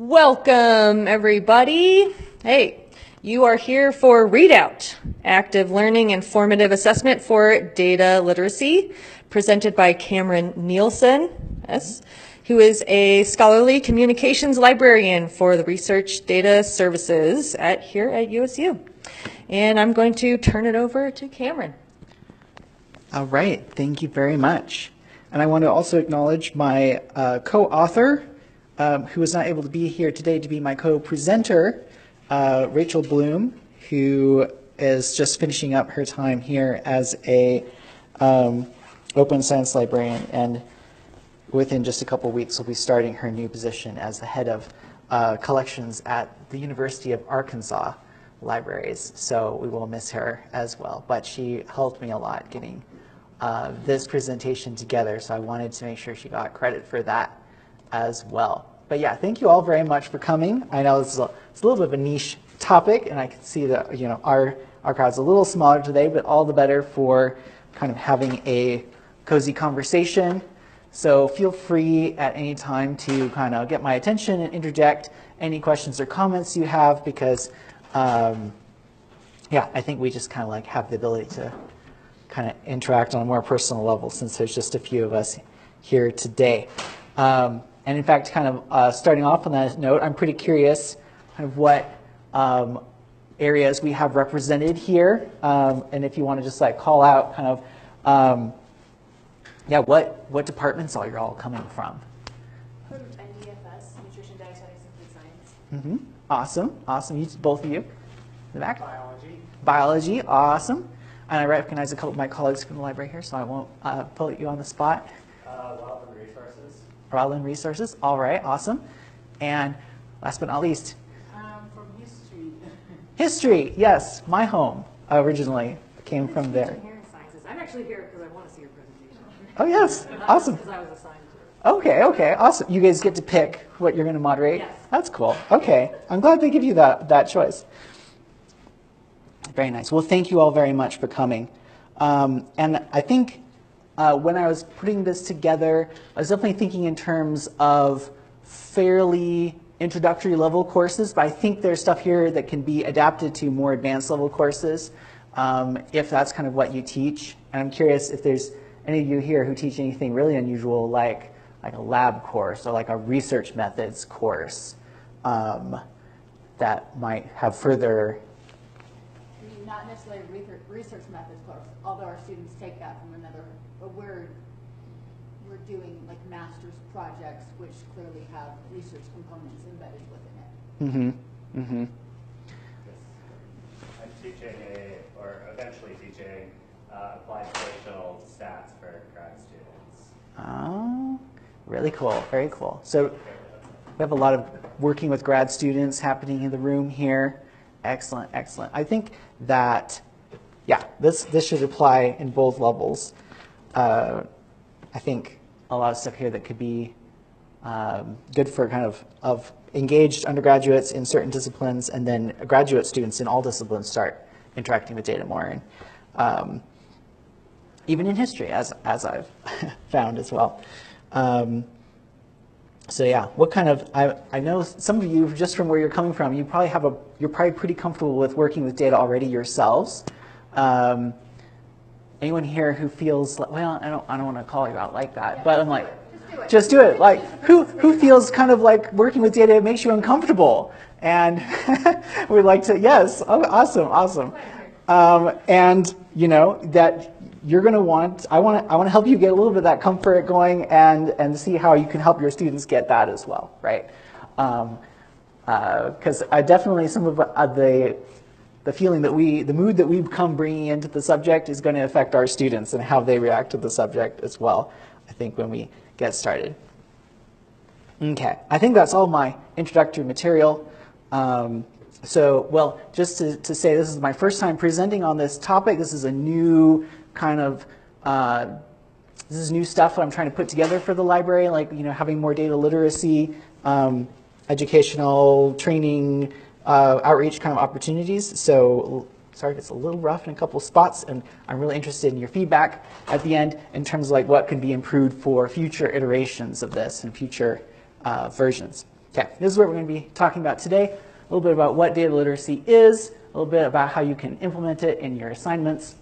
Welcome, everybody. Hey, you are here for Readout, Active Learning and Formative Assessment for Data Literacy, presented by Cameron Nielsen, who is a scholarly communications librarian for the Research Data Services here at USU. And I'm going to turn it over to Cameron. All right, thank you very much. And I want to also acknowledge my co-author, who was not able to be here today to be my co-presenter, Rachel Blume, who is just finishing up her time here as a open science librarian, and within just a couple weeks will be starting her new position as the head of collections at the University of Arkansas Libraries. So we will miss her as well, but she helped me a lot getting this presentation together, so I wanted to make sure she got credit for that as well. But yeah, thank you all very much for coming. I know it's a little bit of a niche topic, and I can see that our crowd's a little smaller today, but all the better for kind of having a cozy conversation. So feel free at any time to kind of get my attention and interject any questions or comments you have, because yeah, I think we just kind of like have the ability to kind of interact on a more personal level since there's just a few of us here today. And in fact, kind of starting off on that note, I'm pretty curious kind of what areas we have represented here, and if you want to just like call out kind of, yeah, what departments are you all coming from? From NDFS, Nutrition, Dietetics, and Food Science. Mm-hmm. Awesome, awesome. You, both of you, in the back. Biology. Biology, awesome. And I recognize a couple of my colleagues from the library here, so I won't put you on the spot. Wildland Resources. Wildland Resources, all right, awesome. And last but not least, From History. History, yes, my home originally came from there. Engineering Sciences. I'm actually here because I want to see your presentation. Oh yes, awesome. Because I was assigned to it. Okay, awesome. You guys get to pick what you're going to moderate? Yes. That's cool. Okay, I'm glad they give you that choice. Very nice. Well, thank you all very much for coming. And I think when I was putting this together, I was definitely thinking in terms of fairly introductory level courses, but I think there's stuff here that can be adapted to more advanced level courses if that's kind of what you teach. And I'm curious if there's any of you here who teach anything really unusual like a lab course or like a research methods course that might have further. Not necessarily research methods course, although our students take that from another, but we're doing like master's projects which clearly have research components embedded within it. Mm-hmm. Mm-hmm. I'm teaching or eventually teaching applied relational stats for grad students. Oh, really cool, very cool. So we have a lot of working with grad students happening in the room here. Excellent, excellent. I think that, yeah, this should apply in both levels. I think a lot of stuff here that could be good for kind of engaged undergraduates in certain disciplines, and then graduate students in all disciplines start interacting with data more, and even in history, as I've found as well. So yeah, what kind of, I know some of you, just from where you're coming from, you're probably pretty comfortable with working with data already yourselves. Anyone here who feels like, well, I don't want to call you out like that, yeah, but I'm like, just do it. Like, who feels kind of like working with data makes you uncomfortable? And we'd like to, yes, oh, awesome. And you know that you're going to want, I want to help you get a little bit of that comfort going and see how you can help your students get that as well, right? Because I definitely, some of the feeling that the mood that we come bringing into the subject is going to affect our students and how they react to the subject as well, I think, when we get started. Okay, I think that's all my introductory material. So, well, just to say, this is my first time presenting on this topic. This is a new kind of, this is new stuff that I'm trying to put together for the library, like, having more data literacy, educational, training, outreach kind of opportunities. So sorry if it's a little rough in a couple spots, and I'm really interested in your feedback at the end in terms of like what can be improved for future iterations of this and future versions. Okay, this is what we're going to be talking about today. A little bit about what data literacy is, a little bit about how you can implement it in your assignments,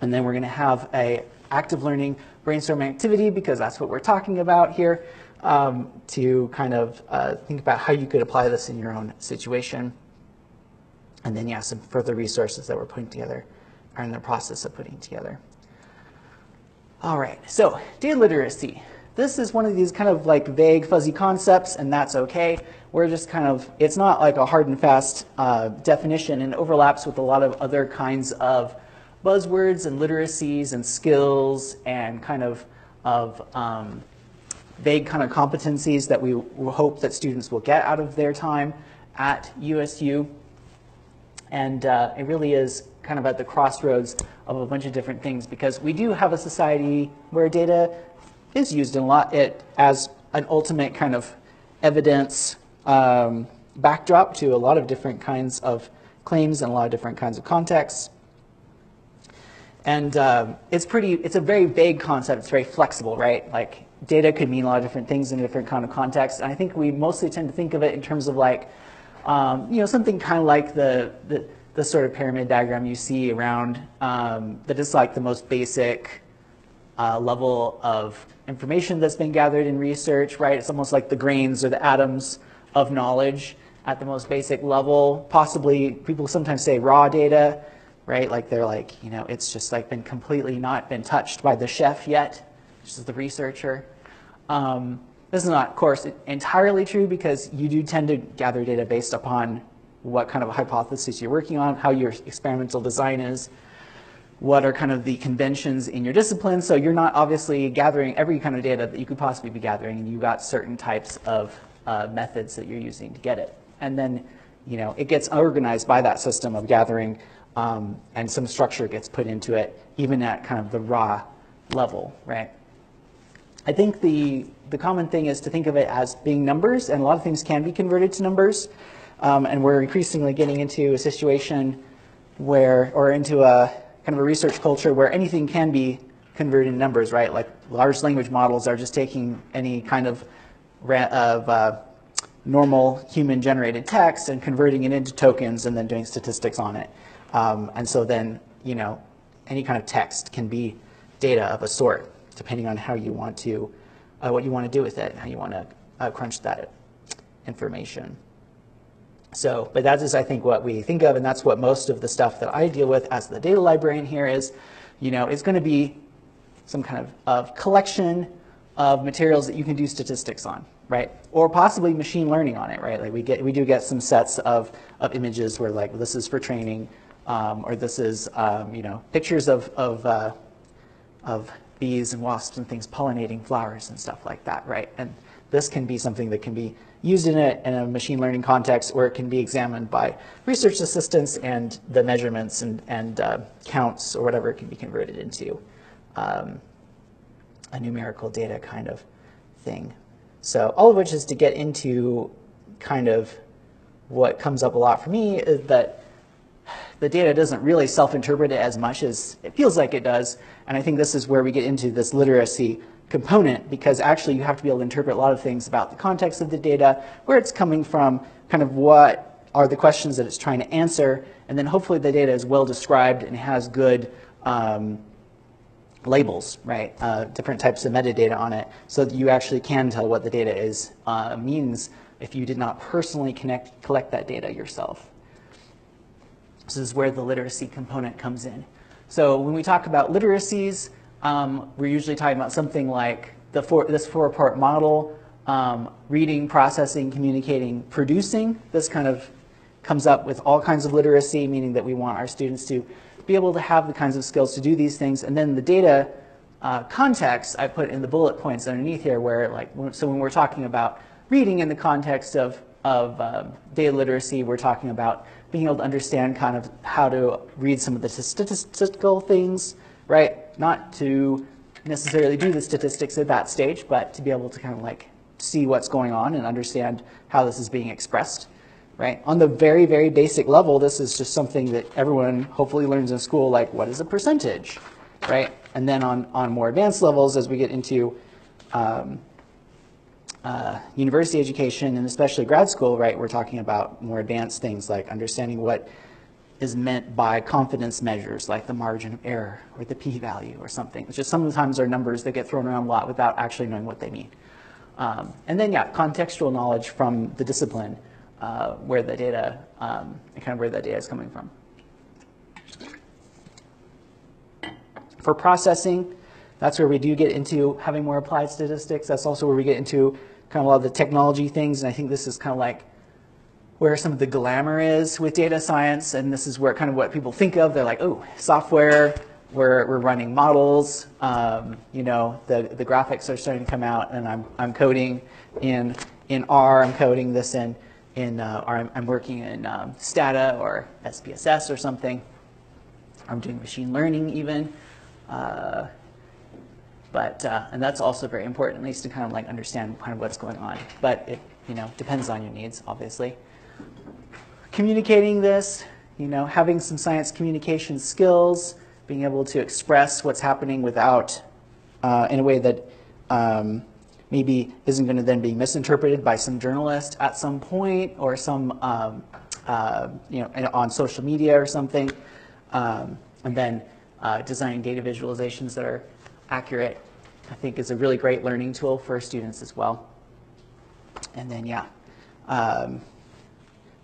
and then we're going to have a active learning brainstorming activity, because that's what we're talking about here, to kind of think about how you could apply this in your own situation. And then, yeah, some further resources that we're putting together are in the process of putting together. All right, so data literacy. This is one of these kind of like vague, fuzzy concepts, and that's okay. We're just kind of, it's not like a hard and fast definition, and overlaps with a lot of other kinds of buzzwords and literacies and skills and kind of vague kind of competencies that we hope that students will get out of their time at USU. And it really is kind of at the crossroads of a bunch of different things, because we do have a society where data is used a lot as an ultimate kind of evidence backdrop to a lot of different kinds of claims and a lot of different kinds of contexts. And it's a very vague concept. It's very flexible, right? Like data could mean a lot of different things in different kind of contexts. And I think we mostly tend to think of it in terms of like, something kind of like the sort of pyramid diagram you see around that is like the most basic level of information that's been gathered in research, right? It's almost like the grains or the atoms of knowledge at the most basic level. Possibly, people sometimes say raw data, right? Like they're like, it's just like been completely not been touched by the chef yet, which is the researcher. This is not, of course, entirely true, because you do tend to gather data based upon what kind of hypothesis you're working on, how your experimental design is, what are kind of the conventions in your discipline. So you're not obviously gathering every kind of data that you could possibly be gathering, and you've got certain types of methods that you're using to get it. And then, it gets organized by that system of gathering, and some structure gets put into it, even at kind of the raw level, right? I think the common thing is to think of it as being numbers, and a lot of things can be converted to numbers. And we're increasingly getting into a situation where, or into a kind of a research culture where anything can be converted into numbers, right? Like large language models are just taking any kind of normal human generated text and converting it into tokens and then doing statistics on it. And so then, any kind of text can be data of a sort, depending on how you want to, what you want to do with it, and how you want to crunch that information. So, but that is, I think, what we think of, and that's what most of the stuff that I deal with as the data librarian here is, it's going to be some kind of collection of materials that you can do statistics on, right? Or possibly machine learning on it, right? Like we do get some sets of images where like this is for training, or this is pictures of bees and wasps and things pollinating flowers and stuff like that, right? And this can be something that can be used in a machine learning context, or it can be examined by research assistants, and the measurements and counts or whatever can be converted into a numerical data kind of thing. So all of which is to get into kind of what comes up a lot for me is that the data doesn't really self-interpret it as much as it feels like it does. And I think this is where we get into this literacy component, because actually you have to be able to interpret a lot of things about the context of the data, where it's coming from, kind of what are the questions that it's trying to answer, and then hopefully the data is well described and has good labels, right? Different types of metadata on it, so that you actually can tell what the data is means if you did not personally collect that data yourself. This is where the literacy component comes in. So when we talk about literacies, we're usually talking about something like this four-part model: reading, processing, communicating, producing. This kind of comes up with all kinds of literacy, meaning that we want our students to be able to have the kinds of skills to do these things. And then the data context I put in the bullet points underneath here, where so when we're talking about reading in the context of data literacy, we're talking about being able to understand kind of how to read some of the statistical things, right? Not to necessarily do the statistics at that stage, but to be able to kind of like see what's going on and understand how this is being expressed, right? On the very, very basic level, this is just something that everyone hopefully learns in school, like what is a percentage, right? And then on more advanced levels, as we get into university education, and especially grad school, right, we're talking about more advanced things like understanding what is meant by confidence measures, like the margin of error or the p-value or something. It's just sometimes are numbers that get thrown around a lot without actually knowing what they mean. And then, yeah, contextual knowledge from the discipline, where the data, and kind of where the data is coming from. For processing, that's where we do get into having more applied statistics. That's also where we get into kind of a lot of the technology things. And I think this is kind of like where some of the glamour is with data science. And this is where kind of what people think of. They're like, oh, software, we're running models. You know, the graphics are starting to come out, and I'm coding in R. I'm coding this in or I'm working in Stata or SPSS or something. I'm doing machine learning even. And that's also very important, at least to kind of like understand kind of what's going on. But it, you know, depends on your needs, obviously. Communicating this, you know, having some science communication skills, being able to express what's happening without, in a way that maybe isn't going to then be misinterpreted by some journalist at some point or some, you know, on social media or something. And then designing data visualizations that are accurate, I think, is a really great learning tool for students as well. And then, yeah,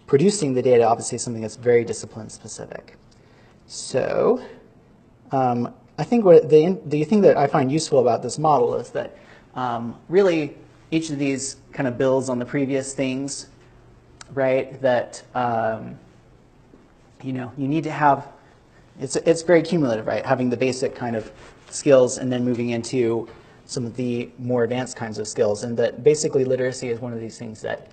producing the data, obviously, is something that's very discipline specific. So I think what the thing that I find useful about this model is that really each of these kind of builds on the previous things, right? That you know, you need to have, it's very cumulative, right? Having the basic kind of skills and then moving into some of the more advanced kinds of skills. And that basically literacy is one of these things that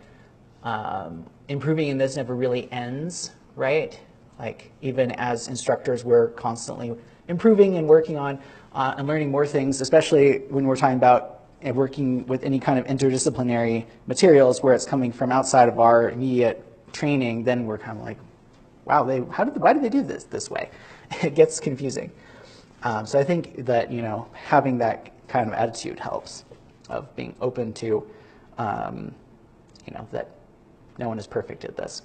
improving in this never really ends, right? Like even as instructors, we're constantly improving and working on and learning more things, especially when we're talking about working with any kind of interdisciplinary materials where it's coming from outside of our immediate training. Then we're kind of like, wow, why did they do this way? It gets confusing. So I think that, you know, having that kind of attitude helps, of being open to, you know, that no one is perfect at this.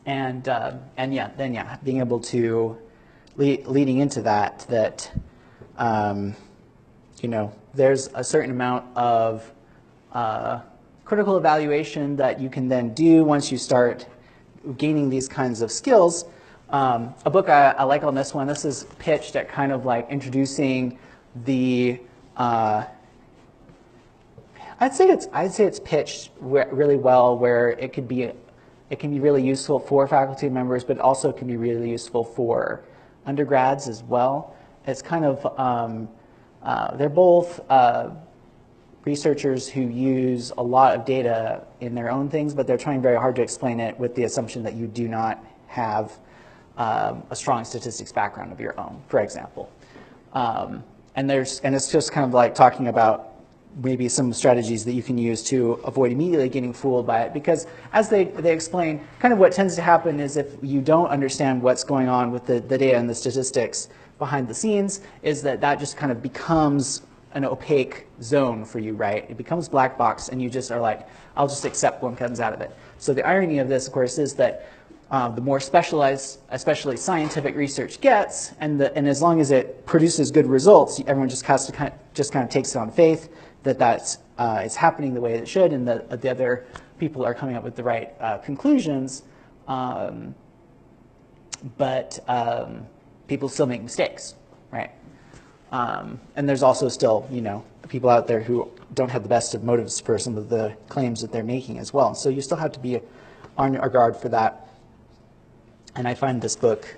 And yeah, then yeah, being able to leading into that, you know, there's a certain amount of critical evaluation that you can then do once you start gaining these kinds of skills. A book I like on this one, this is pitched at kind of like introducing the, I'd say it's pitched really well, where it can be really useful for faculty members, but also can be really useful for undergrads as well. It's kind of, they're both researchers who use a lot of data in their own things, but they're trying very hard to explain it with the assumption that you do not have a strong statistics background of your own, for example. And it's just kind of like talking about maybe some strategies that you can use to avoid immediately getting fooled by it. Because as they explain, kind of what tends to happen is if you don't understand what's going on with the data and the statistics behind the scenes, is that just kind of becomes an opaque zone for you, right? It becomes black box, and you just are like, I'll just accept what comes out of it. So the irony of this, of course, is that the more specialized, especially scientific research gets, and as long as it produces good results, everyone just has to kind of takes it on faith that it's happening the way it should, and that the other people are coming up with the right conclusions. But people still make mistakes, right? And there's also still, you know, people out there who don't have the best of motives for some of the claims that they're making as well. So you still have to be on your guard for that. And I find this book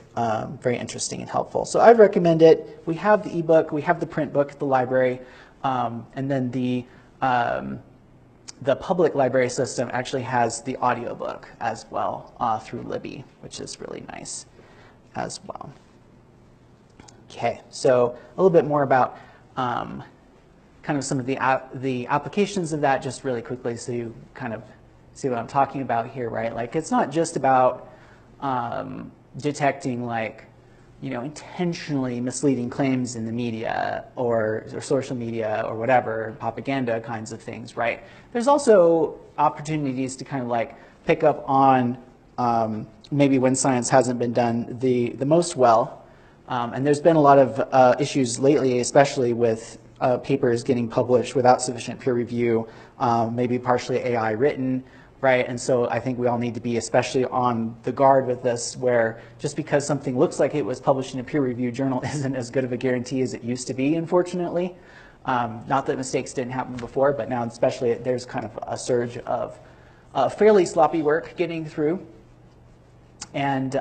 very interesting and helpful. So I'd recommend it. We have the ebook, we have the print book at the library, and then the public library system actually has the audiobook as well through Libby, which is really nice as well. Okay, so a little bit more about kind of some of the applications of that, just really quickly, so you kind of see what I'm talking about here, right? Like, it's not just about detecting like intentionally misleading claims in the media or social media or whatever, propaganda kinds of things, right? There's also opportunities to kind of like pick up on maybe when science hasn't been done the most well. And there's been a lot of issues lately, especially with papers getting published without sufficient peer review, maybe partially AI written, right? And so I think we all need to be especially on the guard with this, where just because something looks like it was published in a peer-reviewed journal isn't as good of a guarantee as it used to be, unfortunately. Not that mistakes didn't happen before, but now especially there's kind of a surge of fairly sloppy work getting through. And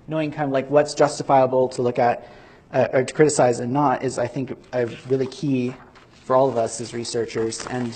knowing kind of like what's justifiable to look at or to criticize and not is, I think, really key for all of us as researchers. And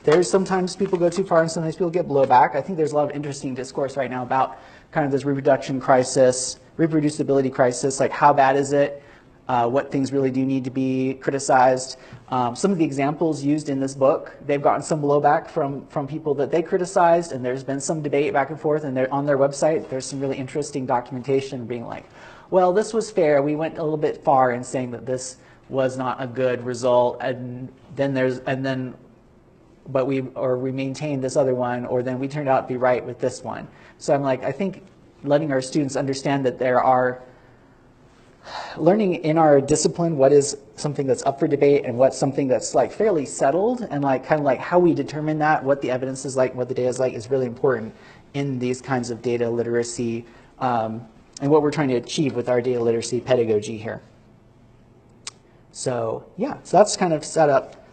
there's sometimes people go too far and sometimes people get blowback. I think there's a lot of interesting discourse right now about kind of this reproduction crisis, reproducibility crisis, like how bad is it? What things really do need to be criticized. Some of the examples used in this book, they've gotten some blowback from people that they criticized, and there's been some debate back and forth, and on their website there's some really interesting documentation being like, well, this was fair, we went a little bit far in saying that this was not a good result, but we maintained this other one, or then we turned out to be right with this one. So I'm like, I think letting our students understand that there are learning in our discipline what is something that's up for debate and what's something that's like fairly settled, and like kind of like how we determine that, what the evidence is like, what the data is like, is really important in these kinds of data literacy and what we're trying to achieve with our data literacy pedagogy here. So yeah, so that's kind of set up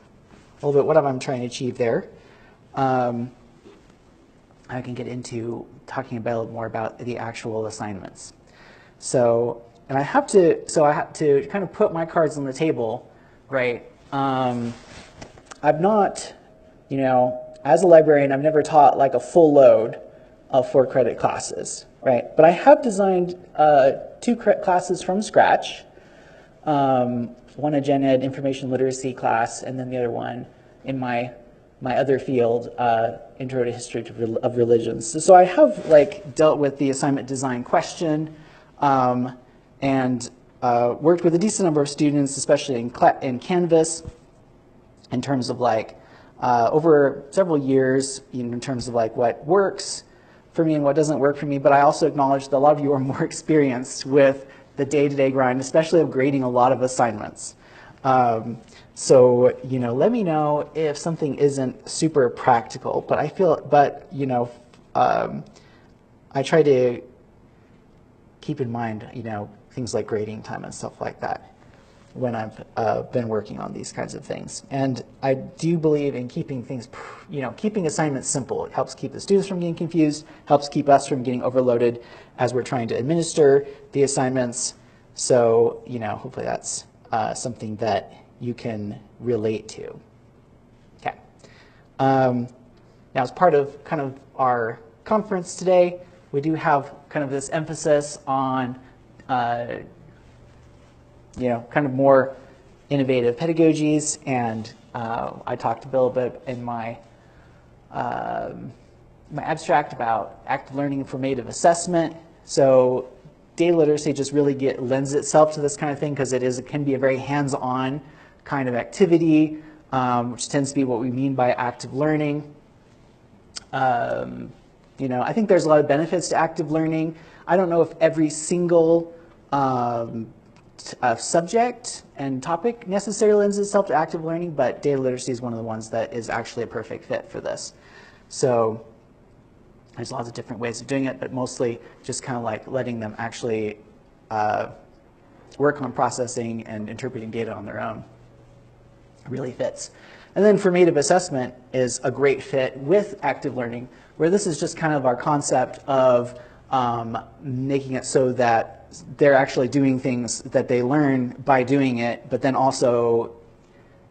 a little bit what I'm trying to achieve there. I can get into talking a bit more about the actual assignments. So, and I have to kind of put my cards on the table, right? I've not, as a librarian, I've never taught like a full load of 4-credit classes, right? But I have designed 2 classes from scratch. One a gen ed information literacy class, and then the other one in my other field, Intro to History of Religions. So I have like dealt with the assignment design question, and worked with a decent number of students, especially in Canvas, in terms of like over several years, in terms of like what works for me and what doesn't work for me. But I also acknowledge that a lot of you are more experienced with the day-to-day grind, especially of grading a lot of assignments. So, let me know if something isn't super practical, but I try to keep in mind, things like grading time and stuff like that when I've been working on these kinds of things. And I do believe in keeping things, keeping assignments simple. It helps keep the students from getting confused, helps keep us from getting overloaded as we're trying to administer the assignments. So, hopefully that's something that you can relate to. Okay. Now, as part of kind of our conference today, we do have kind of this emphasis on kind of more innovative pedagogies, and I talked a little bit in my my abstract about active learning and formative assessment. So data literacy just really lends itself to this kind of thing because it can be a very hands-on kind of activity, which tends to be what we mean by active learning. I think there's a lot of benefits to active learning. I don't know if every single subject and topic necessarily lends itself to active learning, but data literacy is one of the ones that is actually a perfect fit for this. So there's lots of different ways of doing it, but mostly just kind of like letting them actually work on processing and interpreting data on their own. It really fits. And then formative assessment is a great fit with active learning, where this is just kind of our concept of making it so that they're actually doing things that they learn by doing it, but then also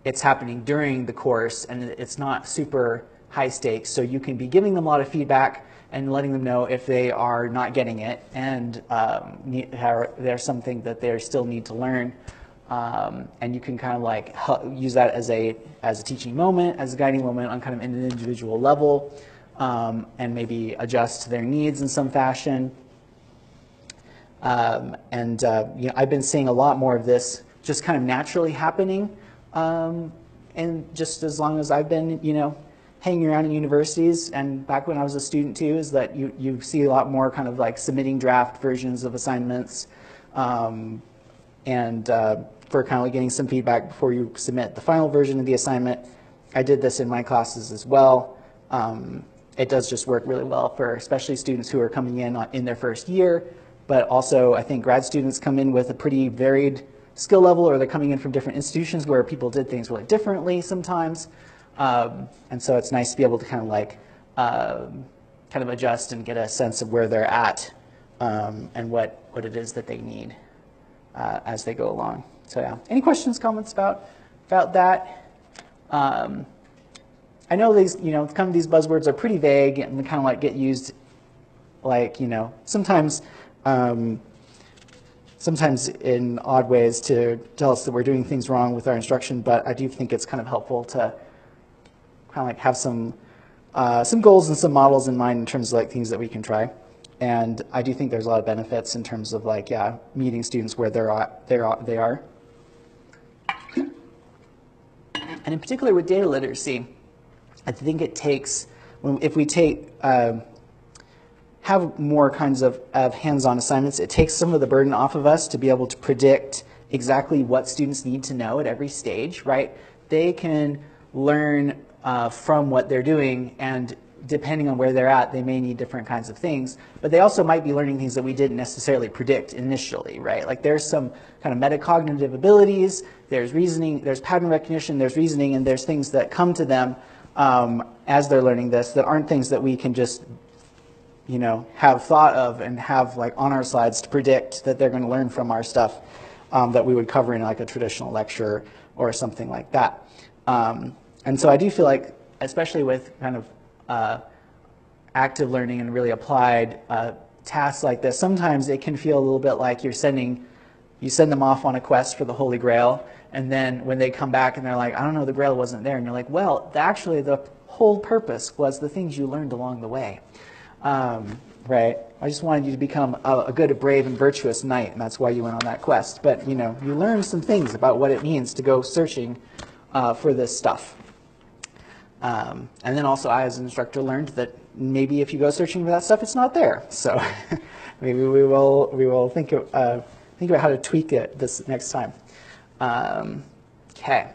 it's happening during the course and it's not super high stakes. So you can be giving them a lot of feedback and letting them know if they are not getting it and there's something that they still need to learn. And you can kind of like use that as a teaching moment, as a guiding moment on kind of an individual level, and maybe adjust to their needs in some fashion. I've been seeing a lot more of this just kind of naturally happening, and just as long as I've been, hanging around in universities, and back when I was a student too, is that you see a lot more kind of like submitting draft versions of assignments, for kind of like getting some feedback before you submit the final version of the assignment. I did this in my classes as well. It does just work really well for especially students who are coming in their first year, but also I think grad students come in with a pretty varied skill level, or they're coming in from different institutions where people did things really differently sometimes. And so it's nice to be able to kind of like kind of adjust and get a sense of where they're at, and what it is that they need as they go along. So yeah, any questions, comments about that? I know these, kind of these buzzwords are pretty vague and they kind of like get used like, sometimes in odd ways to tell us that we're doing things wrong with our instruction, but I do think it's kind of helpful to kind of like have some goals and some models in mind in terms of like things that we can try. And I do think there's a lot of benefits in terms of like, meeting students where they are. And in particular with data literacy, I think it takes, if we have more kinds of hands-on assignments, it takes some of the burden off of us to be able to predict exactly what students need to know at every stage, right? They can learn from what they're doing, and depending on where they're at, they may need different kinds of things, but they also might be learning things that we didn't necessarily predict initially, right? Like there's some kind of metacognitive abilities, there's reasoning, there's pattern recognition, there's reasoning, and there's things that come to them as they're learning this that aren't things that we can just, have thought of and have like on our slides to predict that they're going to learn from our stuff that we would cover in like a traditional lecture or something like that. And so I do feel like, especially with kind of active learning and really applied tasks like this, sometimes it can feel a little bit like you send them off on a quest for the Holy Grail, and then when they come back and they're like, I don't know, the Grail wasn't there, and you're like, well, actually the whole purpose was the things you learned along the way, right? I just wanted you to become a good, brave, and virtuous knight, and that's why you went on that quest. But you learned some things about what it means to go searching for this stuff. And then also I, as an instructor, learned that maybe if you go searching for that stuff, it's not there. So maybe we will think about how to tweak it this next time. Okay,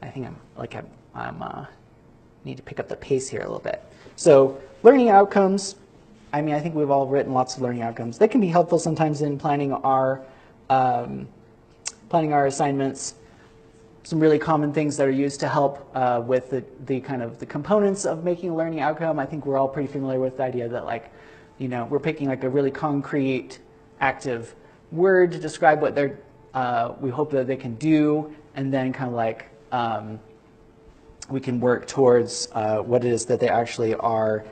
I think I'm need to pick up the pace here a little bit. So learning outcomes. I mean, I think we've all written lots of learning outcomes. They can be helpful sometimes in planning our assignments. Some really common things that are used to help with the kind of the components of making a learning outcome. I think we're all pretty familiar with the idea that we're picking like a really concrete, active word to describe what we hope that they can do, and then kind of like we can work towards what it is that they actually are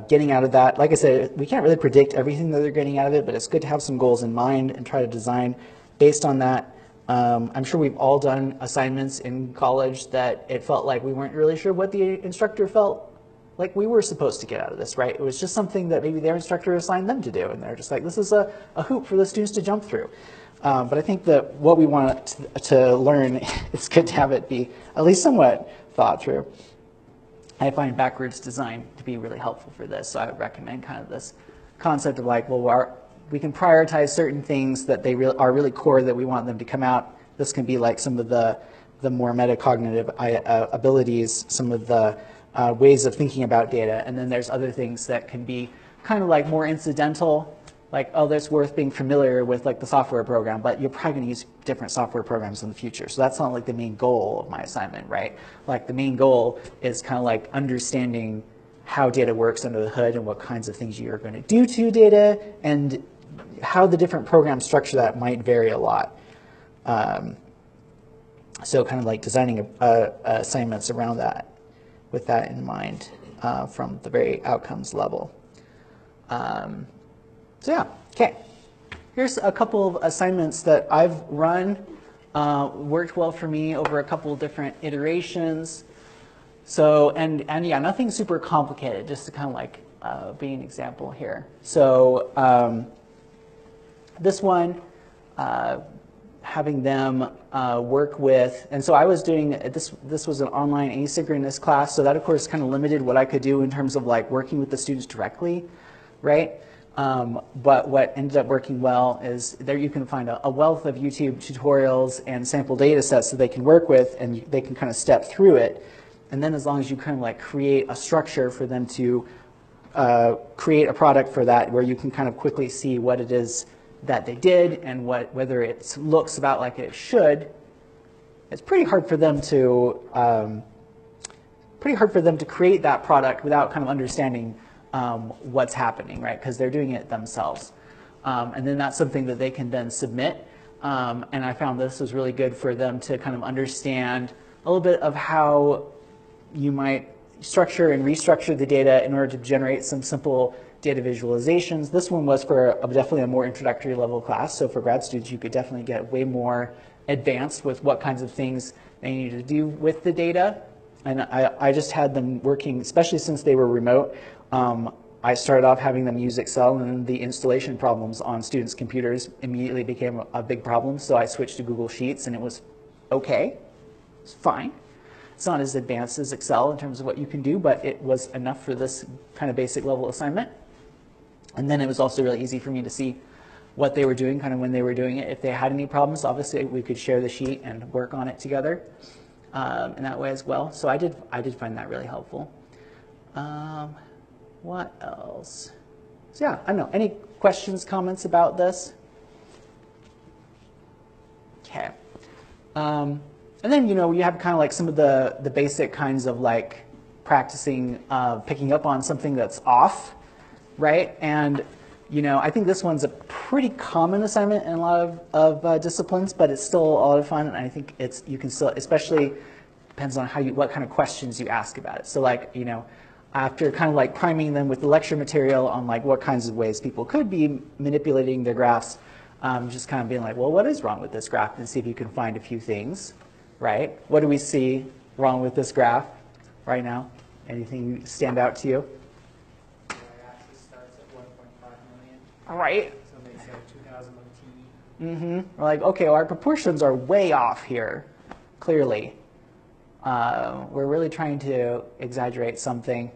getting out of that. Like I said, we can't really predict everything that they're getting out of it, but it's good to have some goals in mind and try to design based on that. I'm sure we've all done assignments in college that it felt like we weren't really sure what the instructor felt like we were supposed to get out of this, right? It was just something that maybe their instructor assigned them to do, and they're just like, this is a hoop for the students to jump through. But I think that what we want to learn, it's good to have it be at least somewhat thought through. I find backwards design to be really helpful for this, so I would recommend kind of this concept of like, well, we can prioritize certain things that are really core that we want them to come out. This can be like some of the more metacognitive abilities, some of the ways of thinking about data, and then there's other things that can be kind of like more incidental, like, oh, that's worth being familiar with like the software program, but you're probably going to use different software programs in the future. So that's not like the main goal of my assignment, right? Like the main goal is kind of like understanding how data works under the hood and what kinds of things you're going to do to data, and how the different programs structure that might vary a lot. So kind of like designing assignments around that with that in mind from the very outcomes level. So yeah, okay. Here's a couple of assignments that I've run, worked well for me over a couple of different iterations. So, and yeah, nothing super complicated, just to kind of like be an example here. So This one, having them work with, and so I was doing, this was an online asynchronous class, so that of course kind of limited what I could do in terms of like working with the students directly, right? But what ended up working well is there you can find a wealth of YouTube tutorials and sample data sets that they can work with, and they can kind of step through it. And then as long as you kind of like create a structure for them to create a product for that, where you can kind of quickly see what it is that they did and whether it looks about like it should, it's pretty hard for them to create that product without kind of understanding what's happening, right? Because they're doing it themselves. And then that's something that they can then submit. And I found this was really good for them to kind of understand a little bit of how you might structure and restructure the data in order to generate some simple data visualizations. This one was for definitely a more introductory level class. So for grad students, you could definitely get way more advanced with what kinds of things they need to do with the data. And I just had them working, especially since they were remote. I started off having them use Excel, and the installation problems on students' computers immediately became a big problem. So I switched to Google Sheets, and it was okay. It's fine. It's not as advanced as Excel in terms of what you can do, but it was enough for this kind of basic level assignment. And then it was also really easy for me to see what they were doing, kind of when they were doing it. If they had any problems, obviously we could share the sheet and work on it together in that way as well. So I did find that really helpful. What else? So yeah, I don't know. Any questions, comments about this? Okay. And then, you know, you have kind of like some of the basic kinds of like practicing picking up on something that's off, right? And, you know, I think this one's a pretty common assignment in a lot of disciplines, but it's still a lot of fun. And I think you can still, especially depends on what kind of questions you ask about it. So like, you know, after kind of like priming them with the lecture material on like what kinds of ways people could be manipulating their graphs, just kind of being like, well, what is wrong with this graph? And see if you can find a few things, right? What do we see wrong with this graph right now? Anything stand out to you? The y-axis starts at 1.5 million. All right. So they said 2018. Mm-hmm. We're like, okay, well, our proportions are way off here, clearly. We're really trying to exaggerate something.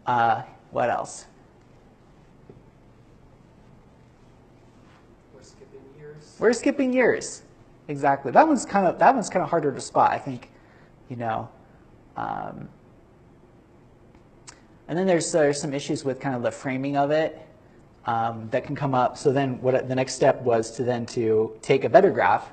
What else? We're skipping years. We're skipping years. Exactly. That one's kind of harder to spot, I think. You know. And then there's some issues with kind of the framing of it that can come up. So then the next step was to take a better graph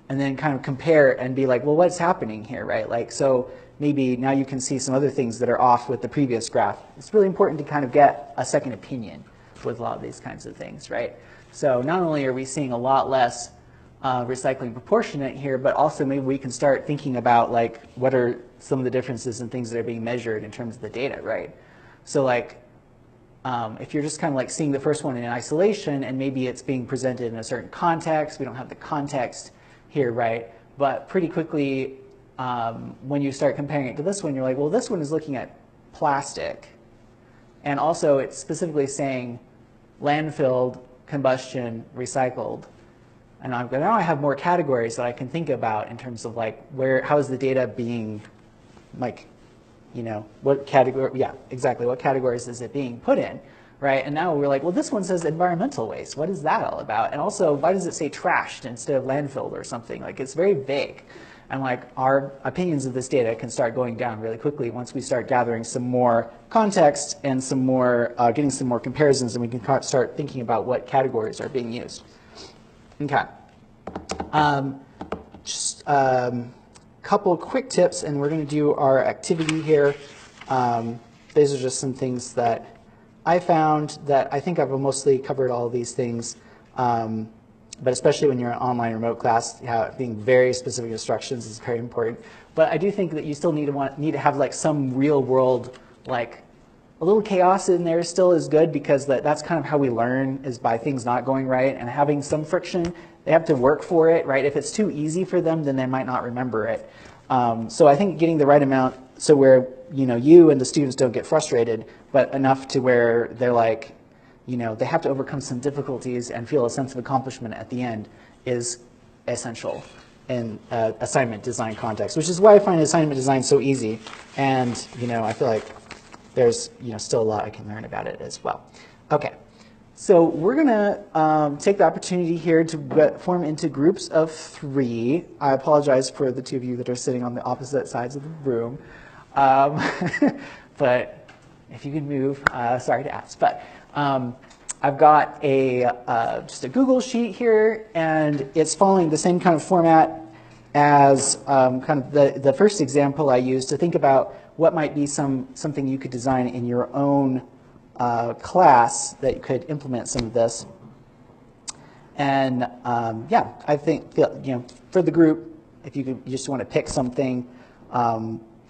and then kind of compare and be like, well, what's happening here, right? Like, so maybe now you can see some other things that are off with the previous graph. It's really important to kind of get a second opinion with a lot of these kinds of things, right? So not only are we seeing a lot less recycling proportionate here, but also maybe we can start thinking about like what are some of the differences in things that are being measured in terms of the data, right? So like if you're just kind of like seeing the first one in isolation and maybe it's being presented in a certain context, we don't have the context here, right? But pretty quickly, when you start comparing it to this one, you're like, well, this one is looking at plastic. And also it's specifically saying landfilled, combustion, recycled. And now I have more categories that I can think about in terms of like how is the data being, like, you know, what category, yeah, exactly, what categories is it being put in, right? And now we're like, well, this one says environmental waste. What is that all about? And also, why does it say trashed instead of landfilled or something? Like, it's very vague. And like, our opinions of this data can start going down really quickly once we start gathering some more context and some more, getting some more comparisons, and we can start thinking about what categories are being used. Okay. Just couple of quick tips, and we're going to do our activity here. These are just some things that I found that I think I've mostly covered all of these things, but especially when you're in an online remote class, being very specific instructions is very important. But I do think that you still need to have like some real world, like a little chaos in there still is good, because that's kind of how we learn, is by things not going right and having some friction. They have to work for it, right? If it's too easy for them, then they might not remember it. So I think getting the right amount, so where you and the students don't get frustrated, but enough to where they're like, they have to overcome some difficulties and feel a sense of accomplishment at the end is essential in assignment design context, which is why I find assignment design so easy. And, I feel like there's, still a lot I can learn about it as well. Okay. So we're going to take the opportunity here to form into groups of 3. I apologize for the 2 of you that are sitting on the opposite sides of the room. But if you can move, sorry to ask. But I've got just a Google sheet here, and it's following the same kind of format as kind of the first example I used to think about what might be something you could design in your own class that could implement some of this. And yeah, I think for the group, if you just want to pick something,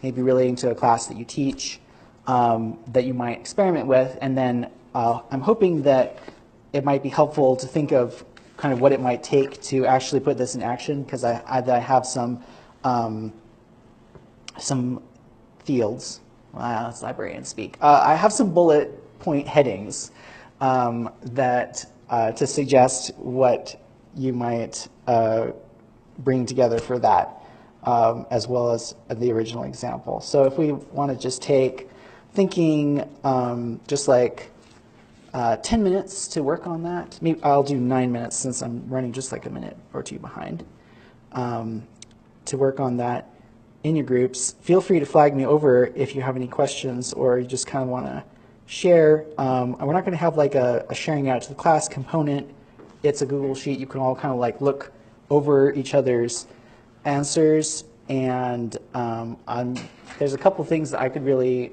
maybe relating to a class that you teach, that you might experiment with, and then I'm hoping that it might be helpful to think of kind of what it might take to actually put this in action, because I have some fields. Wow, that's librarian speak. I have some bullet point headings that to suggest what you might bring together for that, as well as the original example. So if we want to just take thinking just like 10 minutes to work on that. Maybe I'll do 9 minutes since I'm running just like a minute or 2 behind. To work on that in your groups. Feel free to flag me over if you have any questions or you just kind of want to share. We're not going to have like a sharing out to the class component. It's a Google Sheet. You can all kind of like look over each other's answers, and there's a couple things that I could really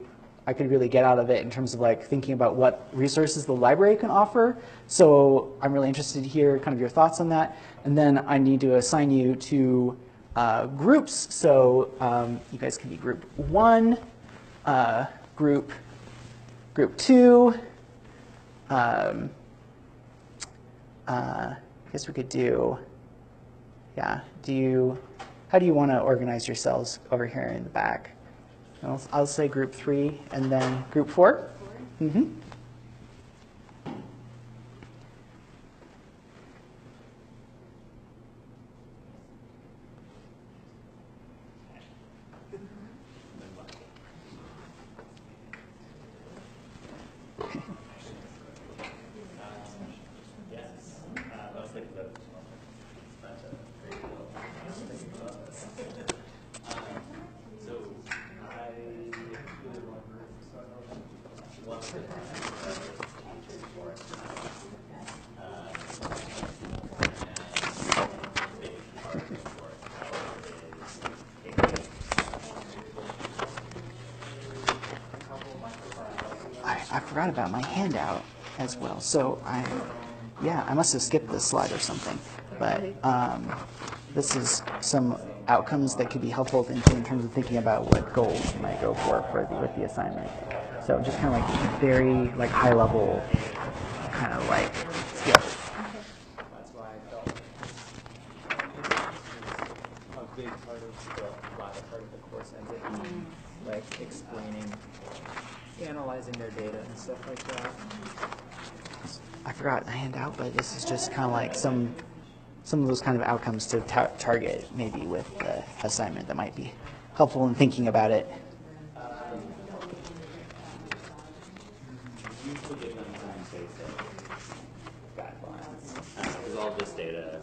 get out of it in terms of like thinking about what resources the library can offer. So I'm really interested to hear kind of your thoughts on that. And then I need to assign you to groups. So you guys can be group 1, group 2. I guess we could do, yeah, how do you want to organize yourselves over here in the back? I'll say group 3 and then group 4. Mm-hmm. I forgot about my handout as well. So I must have skipped this slide or something. But this is some outcomes that could be helpful in terms of thinking about what goals you might go for with the assignment. So just kind of like very like high level kind of like skills. That's why I felt a big part of the latter part of the course ends up being like explaining, analyzing their data and stuff like that. I forgot the handout, but this is just kind of like some of those kind of outcomes to target maybe with the assignment that might be helpful in thinking about it. Usually give them some basic guidelines, because all of this data,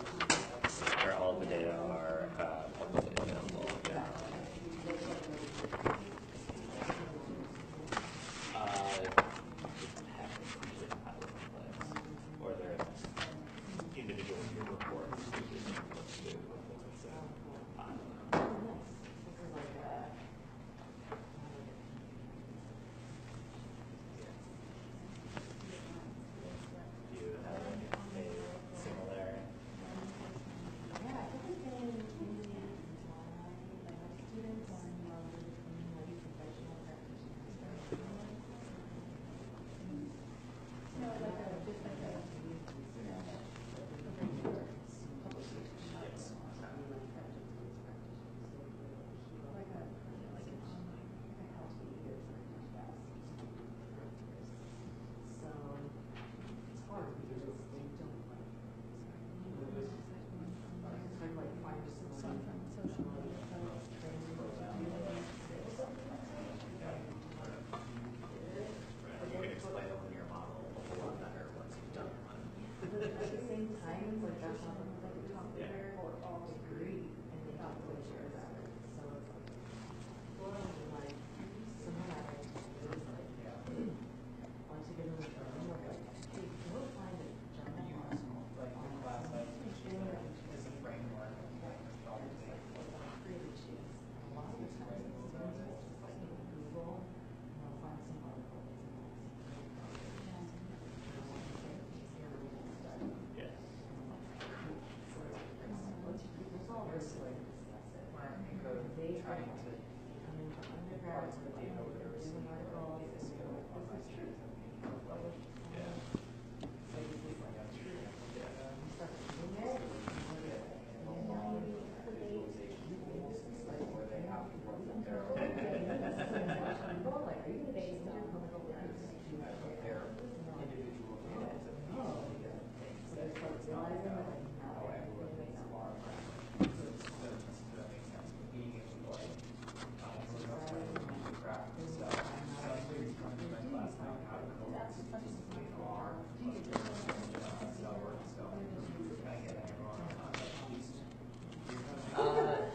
or all of the data are publicly available. Or they're individual reports.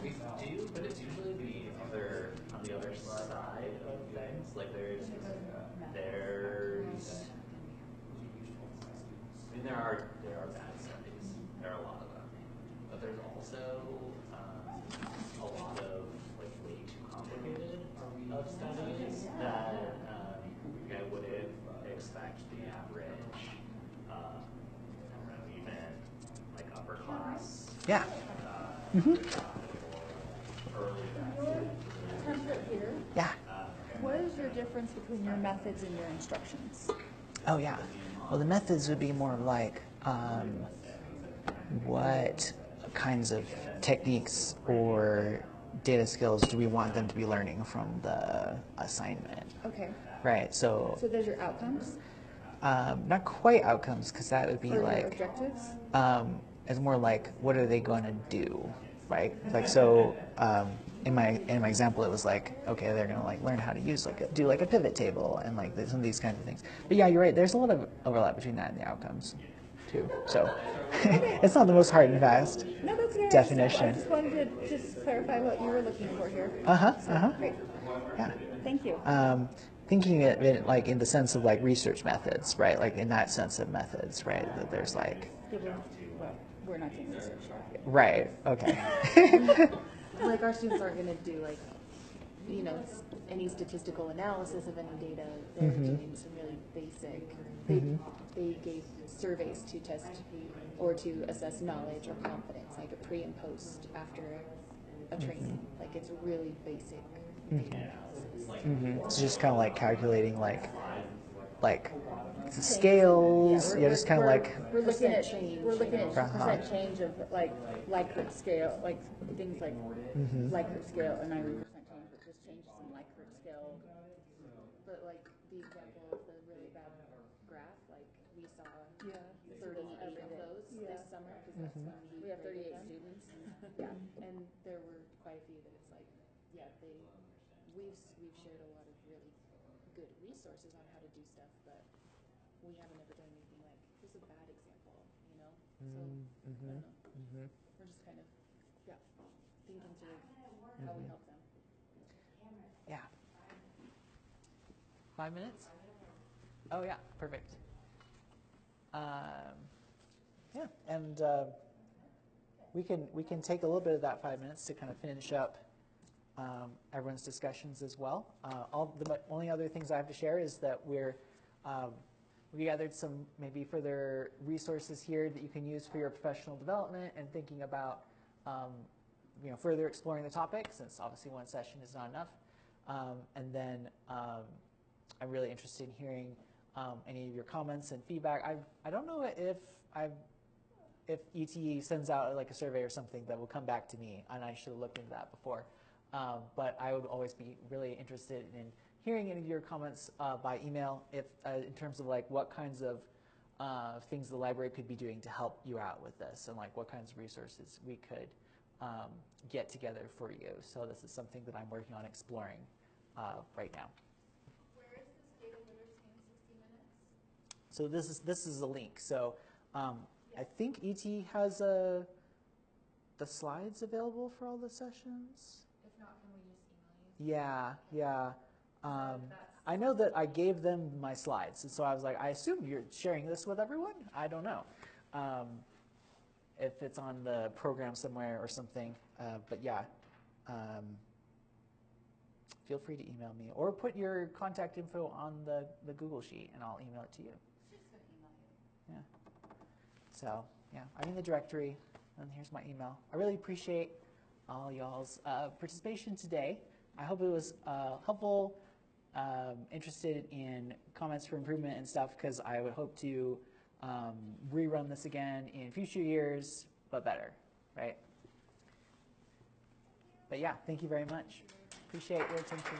We do, but it's usually on the other side of things. Like there's, I mean, there are bad studies. There are a lot of them, but there's also a lot of like way too complicated of studies that I wouldn't expect the average, I don't know, even like upper class. Yeah. Template here. Yeah. What is your difference between your methods and your instructions? Oh, yeah. Well, the methods would be more like what kinds of techniques or data skills do we want them to be learning from the assignment? Okay. Right. So So there's your outcomes not quite outcomes, because that would be or your like objectives? it's more like what are they going to do, right? Like so. In my example, it was like, okay, they're gonna like learn how to use do like a pivot table and like some of these kinds of things. But yeah, you're right. There's a lot of overlap between that and the outcomes, too. So it's not the most hard and fast No, that's good. definition. I just wanted to just clarify what you were looking for here. Great. Yeah. Thank you. Thinking of it like in the sense of like research methods, right? Like in that sense of methods, right? That there's like. We're not doing research here. Right. Okay. Like our students aren't going to do like, you know, any statistical analysis of any data. They're doing some really basic. They gave surveys to test or to assess knowledge or confidence, like a pre and post after a training. Like it's really basic data analysis. It's just kind of like calculating like scales. Yeah, just kind of like. We're looking at change. We're looking at Uh-huh. percent change of like Likert scale, like things like Likert scale, and I read percent change, but just changes in Likert scale. But like the example of the really bad graph, like we saw 38 of those this summer because that's when We have 38 graded them. students. Yeah, and there were quite a few that it's like, yeah, we've shared a lot of really good resources on how to do stuff, but we haven't ever done anything like this is a bad example, you know. So I don't know. We're just kind of thinking through how we help them. Yeah. 5 minutes? Oh yeah, perfect. Yeah, and we can take a little bit of that 5 minutes to kind of finish up everyone's discussions as well. The only other things I have to share is that we gathered some maybe further resources here that you can use for your professional development and thinking about further exploring the topic, since obviously one session is not enough. And then I'm really interested in hearing any of your comments and feedback. I don't know if ETE sends out like a survey or something that will come back to me, and I should have looked into that before. But I would always be really interested in hearing any of your comments by email, if in terms of like what kinds of things the library could be doing to help you out with this, and like what kinds of resources we could get together for you. So this is something that I'm working on exploring right now. Where is this data literacy in 60 minutes? So this is a link. So I think ETE has the slides available for all the sessions. If not, can we just email you? Yeah, yeah. That's- I know that I gave them my slides, and so I was like, I assume you're sharing this with everyone? I don't know. If it's on the program somewhere or something. But yeah, feel free to email me or put your contact info on the Google Sheet and I'll email it to you. She's gonna email you. Yeah. So yeah, I'm in the directory and here's my email. I really appreciate all y'all's participation today. I hope it was helpful, interested in comments for improvement and stuff, because I would hope to rerun this again in future years, but better, right? But yeah, thank you very much. Appreciate your attention.